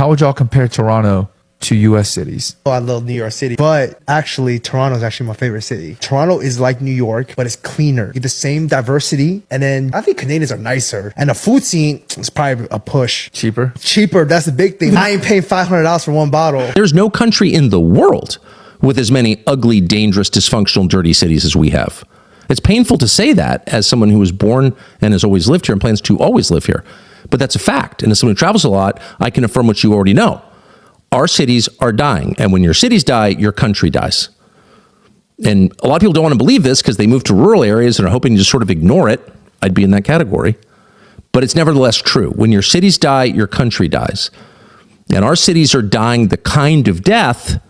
How would y'all compare Toronto to U.S. cities? Oh, I love New York City, but actually Toronto is actually my favorite city. Toronto is like New York, but it's cleaner. You get the same diversity, and then I think Canadians are nicer. And the food scene is probably a push. Cheaper? Cheaper, that's the big thing. I ain't paying $500 for one bottle. There's no country in the world with as many ugly, dangerous, dysfunctional, dirty cities as we have. It's painful to say that as someone who was born and has always lived here and plans to always live here. But that's a fact. And as someone who travels a lot, I can affirm what you already know. Our cities are dying. And when your cities die, your country dies. And a lot of people don't want to believe this because they move to rural areas and are hoping to just sort of ignore it. I'd be in that category. But it's nevertheless true. When your cities die, your country dies. And our cities are dying the kind of death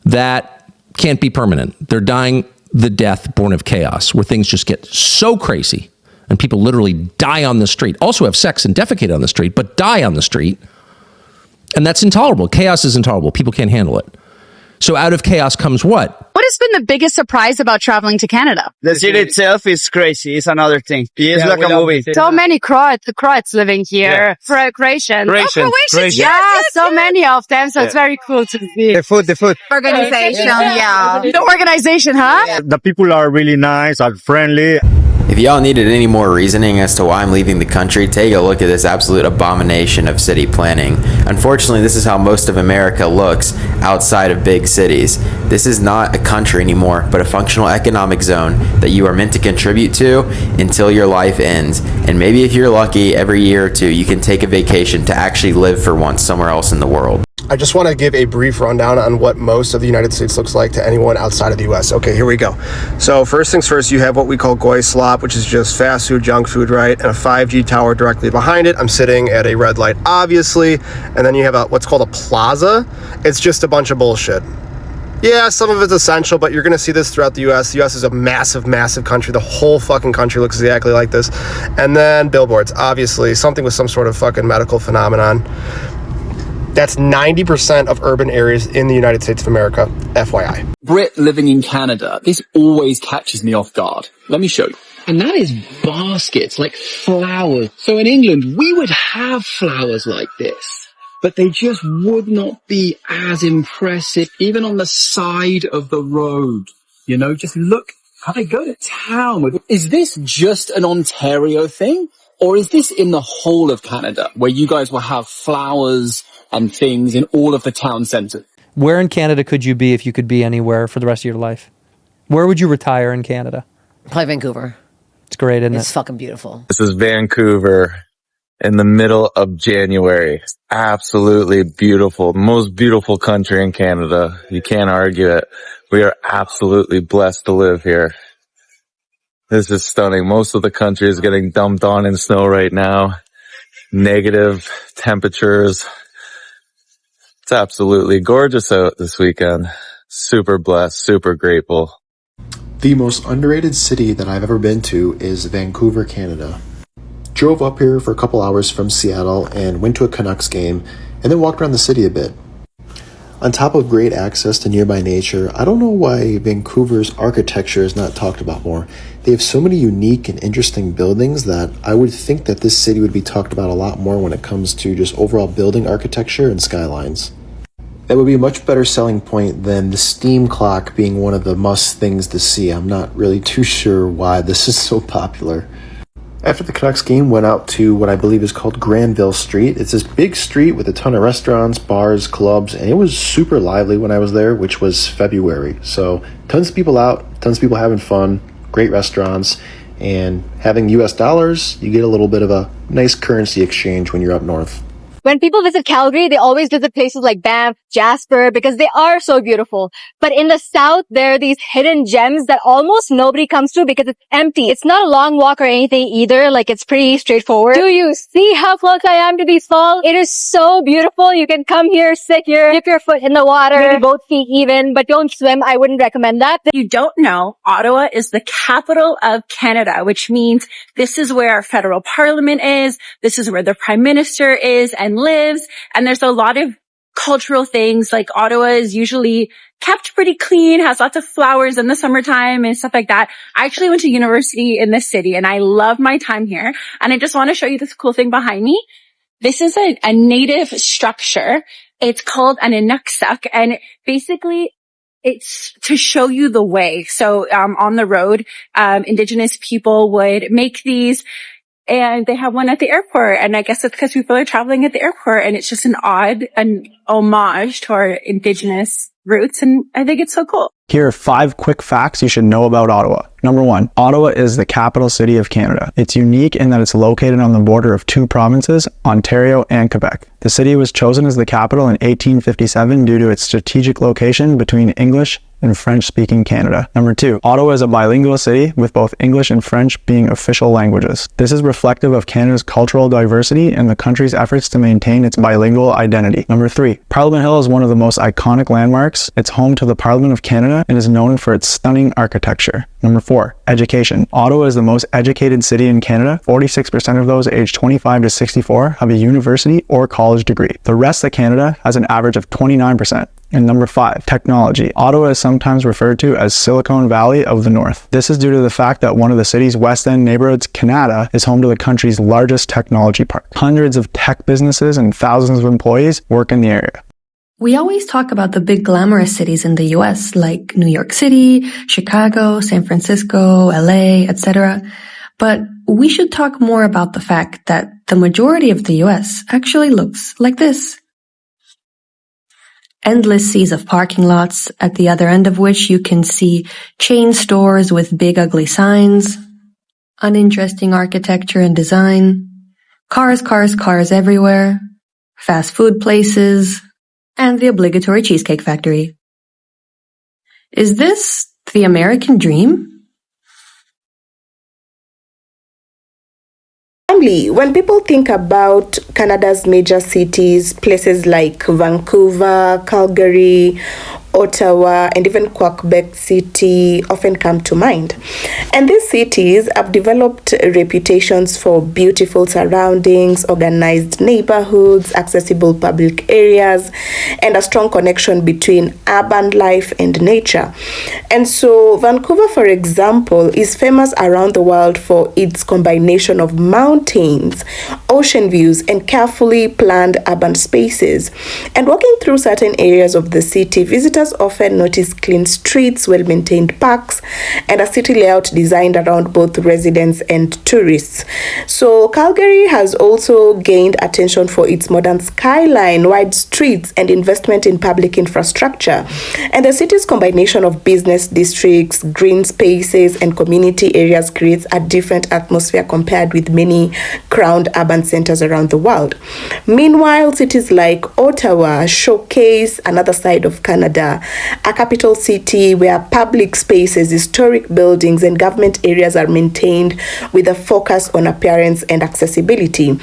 that can't be permanent. They're dying the death born of chaos, where things just get so crazy and people literally die on the street. Also have sex and defecate on the street, but die on the street. And that's intolerable. Chaos is intolerable. People can't handle it. So out of chaos comes what? What has been the biggest surprise about traveling to Canada? The city itself is crazy. It's another thing. It is like a movie. So many Croats living here. Yeah. Croatians. Croatians. Yeah, so many of them. So it's very cool to see. The food. Organization, yeah. The organization, huh? Yeah. The people are really nice, are friendly. If y'all needed any more reasoning as to why I'm leaving the country, take a look at this absolute abomination of city planning. Unfortunately, this is how most of America looks outside of big cities. This is not a country anymore, but a functional economic zone that you are meant to contribute to until your life ends. And maybe if you're lucky, every year or two, you can take a vacation to actually live for once somewhere else in the world. I just want to give a brief rundown on what most of the United States looks like to anyone outside of the U.S. Okay, here we go. So first things first, you have what we call Goy Slop, which is just fast food, junk food, right? And a 5G tower directly behind it. I'm sitting at a red light, obviously. And then you have what's called a plaza. It's just a bunch of bullshit. Yeah, some of it's essential, but you're going to see this throughout the U.S. The U.S. is a massive, massive country. The whole fucking country looks exactly like this. And then billboards, obviously, something with some sort of fucking medical phenomenon. That's 90% of urban areas in the United States of America, FYI. Brit living in Canada, this always catches me off guard. Let me show you. And that is baskets, like flowers. So in England, we would have flowers like this, but they just would not be as impressive, even on the side of the road. You know, just look how they go to town with. Is this just an Ontario thing? Or is this in the whole of Canada, where you guys will have flowers and things in all of the town centres? Where in Canada could you be if you could be anywhere for the rest of your life? Where would you retire in Canada? Probably Vancouver. It's great, isn't it? It's fucking beautiful. This is Vancouver in the middle of January. Absolutely beautiful. Most beautiful country in Canada. You can't argue it. We are absolutely blessed to live here. This is stunning. Most of the country is getting dumped on in snow right now. Negative temperatures. It's absolutely gorgeous out this weekend. Super blessed, super grateful. The most underrated city that I've ever been to is Vancouver, Canada. Drove up here for a couple hours from Seattle and went to a Canucks game and then walked around the city a bit. On top of great access to nearby nature, I don't know why Vancouver's architecture is not talked about more. They have so many unique and interesting buildings that I would think that this city would be talked about a lot more when it comes to just overall building architecture and skylines. That would be a much better selling point than the steam clock being one of the must things to see. I'm not really too sure why this is so popular. After the Canucks game, went out to what I believe is called Granville Street. It's this big street with a ton of restaurants, bars, clubs, and it was super lively when I was there, which was February. So tons of people out, tons of people having fun, great restaurants, and having US dollars, you get a little bit of a nice currency exchange when you're up north. When people visit Calgary, they always visit places like Banff, Jasper, because they are so beautiful. But in the south, there are these hidden gems that almost nobody comes to because it's empty. It's not a long walk or anything either. Like, it's pretty straightforward. Do you see how close I am to these falls? It is so beautiful. You can come here, sit here, dip your foot in the water, maybe both feet even, but don't swim. I wouldn't recommend that. You don't know, Ottawa is the capital of Canada, which means this is where our federal parliament is. This is where the prime minister is and lives. And there's a lot of cultural things, like Ottawa is usually kept pretty clean, has lots of flowers in the summertime and stuff like that. I actually went to university in this city and I love my time here. And I just want to show you this cool thing behind me. This is a native structure. It's called an inuksuq, and basically it's to show you the way. So, on the road, indigenous people would make these, and they have one at the airport. And I guess it's because people are traveling at the airport, and it's just an homage to our indigenous roots. And I think it's so cool. Here are 5 quick facts you should know about Ottawa. Number 1, Ottawa is the capital city of Canada. It's unique in that it's located on the border of 2 provinces, Ontario and Quebec. The city was chosen as the capital in 1857 due to its strategic location between English and French-speaking Canada. Number 2, Ottawa is a bilingual city with both English and French being official languages. This is reflective of Canada's cultural diversity and the country's efforts to maintain its bilingual identity. Number 3, Parliament Hill is one of the most iconic landmarks. It's home to the Parliament of Canada and is known for its stunning architecture. Number 4, education. Ottawa is the most educated city in Canada. 46% of those aged 25 to 64 have a university or college degree. The rest of Canada has an average of 29%. And number 5, technology. Ottawa is sometimes referred to as Silicon Valley of the North. This is due to the fact that one of the city's West End neighborhoods, Canada, is home to the country's largest technology park. Hundreds of tech businesses and thousands of employees work in the area. We always talk about the big glamorous cities in the US like New York City, Chicago, San Francisco, LA, etc. But we should talk more about the fact that the majority of the US actually looks like this. Endless seas of parking lots, at the other end of which you can see chain stores with big ugly signs, uninteresting architecture and design, cars everywhere, fast food places, and the obligatory Cheesecake Factory. Is this the American dream? When people think about Canada's major cities, places like Vancouver, Calgary, Ottawa, and even Quebec City often come to mind. And these cities have developed reputations for beautiful surroundings, organized neighborhoods, accessible public areas, and a strong connection between urban life and nature. And so Vancouver, for example, is famous around the world for its combination of mountains, ocean views, and carefully planned urban spaces. And walking through certain areas of the city, visitors often notice clean streets, well-maintained parks, and a city layout designed around both residents and tourists. So Calgary has also gained attention for its modern skyline, wide streets, and investment in public infrastructure. And the city's combination of business districts, green spaces, and community areas creates a different atmosphere compared with many crowned urban centers around the world. Meanwhile, cities like Ottawa showcase another side of Canada, a capital city where public spaces, historic buildings, and government areas are maintained with a focus on appearance and accessibility.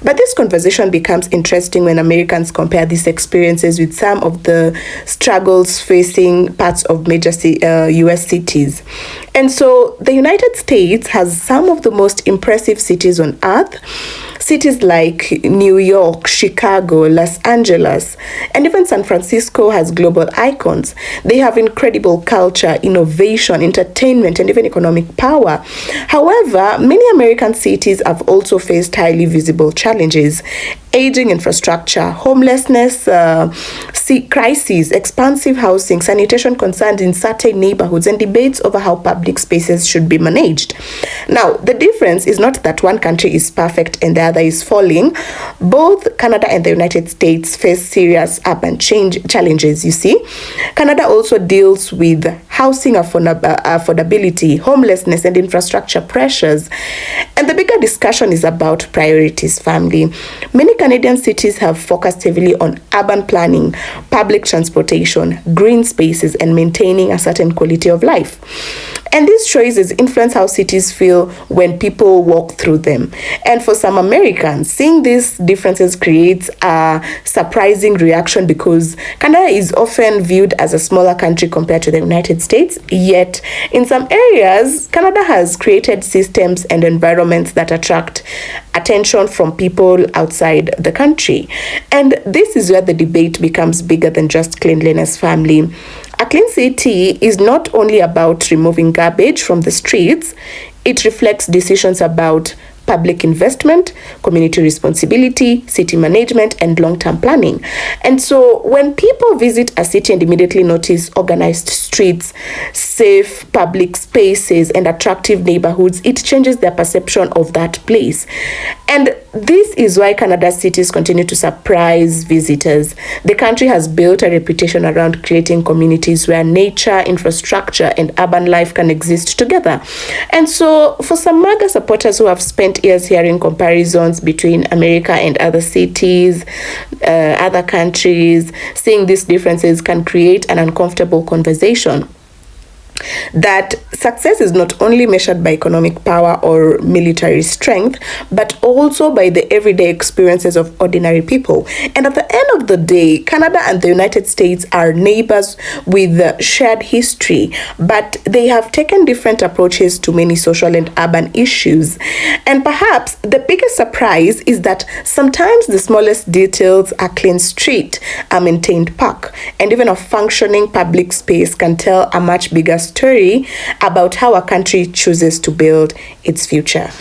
But this conversation becomes interesting when Americans compare these experiences with some of the struggles facing parts of major US cities. And so the United States has some of the most impressive cities on earth. Cities like New York, Chicago, Los Angeles, and even San Francisco has global icons. They have incredible culture, innovation, entertainment, and even economic power. However, many American cities have also faced highly visible challenges: aging infrastructure, homelessness, crises, expansive housing, sanitation concerns in certain neighborhoods, and debates over how public spaces should be managed. Now, the difference is not that one country is perfect and the other is falling. Both Canada and the United States face serious urban challenges, you see. Canada also deals with housing affordability, homelessness, and infrastructure pressures. And the bigger discussion is about priorities, family. Many Canadian cities have focused heavily on urban planning, public transportation, green spaces, and maintaining a certain quality of life. And these choices influence how cities feel when people walk through them. And for some Americans, seeing these differences creates a surprising reaction because Canada is often viewed as a smaller country compared to the United States. Yet, in some areas, Canada has created systems and environments that attract attention from people outside the country. And this is where the debate becomes bigger than just cleanliness, family. A clean city is not only about removing garbage from the streets, it reflects decisions about public investment, community responsibility, city management, and long-term planning. And so when people visit a city and immediately notice organized streets, safe public spaces, and attractive neighborhoods, it changes their perception of that place. And this is why Canada's cities continue to surprise visitors. The country has built a reputation around creating communities where nature, infrastructure, and urban life can exist together. And so for some MAGA supporters who have spent years hearing comparisons between America and other cities, other countries, seeing these differences can create an uncomfortable conversation. That success is not only measured by economic power or military strength, but also by the everyday experiences of ordinary people. And at the end of the day, Canada and the United States are neighbors with shared history, but they have taken different approaches to many social and urban issues. And perhaps the biggest surprise is that sometimes the smallest details, a clean street, a maintained park, and even a functioning public space can tell a much bigger story about how a country chooses to build its future.